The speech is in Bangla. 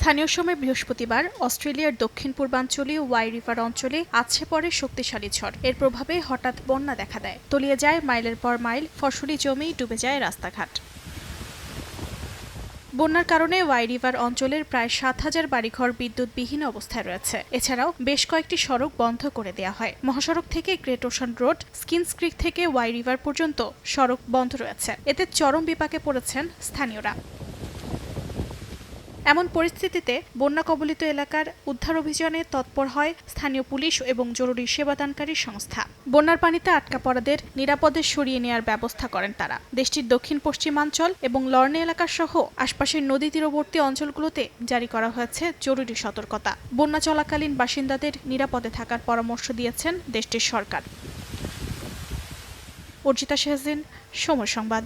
স্থানীয় সময় বৃহস্পতিবার অস্ট্রেলিয়ার দক্ষিণ পূর্বাঞ্চলীয় ওয়াই রিভার অঞ্চলে আছড়ে পড়ে শক্তিশালী ঝড়। এর প্রভাবে হঠাৎ বন্যা দেখা দেয়, তলিয়ে যায় মাইলের পর মাইল ফসলি জমি, ডুবে যায় রাস্তাঘাট। বন্যার কারণে ওয়াই রিভার অঞ্চলের প্রায় ৭,০০০ বাড়িঘর বিদ্যুৎবিহীন অবস্থায় রয়েছে। এছাড়াও বেশ কয়েকটি সড়ক বন্ধ করে দেওয়া হয়। মহাসড়ক থেকে গ্রেট ওশান রোড, স্কিন্স ক্রিক থেকে ওয়াই রিভার পর্যন্ত সড়ক বন্ধ রয়েছে। এতে চরম বিপাকে পড়েছেন স্থানীয়রা। এমন পরিস্থিতিতে বন্যা কবলিত এলাকার উদ্ধার অভিযানে তৎপর হয় স্থানীয় পুলিশ এবং জরুরি সেবাদানকারী সংস্থা। বন্যার পানিতে আটকা পড়াদের নিরাপদে সরিয়ে নেওয়ার ব্যবস্থা করেন তারা। দেশটির দক্ষিণ পশ্চিমাঞ্চল এবং লর্নে এলাকা সহ আশপাশের নদী তীরবর্তী অঞ্চলগুলোতে জারি করা হয়েছে জরুরি সতর্কতা। বন্যা চলাকালীন বাসিন্দাদের নিরাপদে থাকার পরামর্শ দিয়েছেন দেশটির সরকার। অর্জিতা শাহজিন, সময় সংবাদ।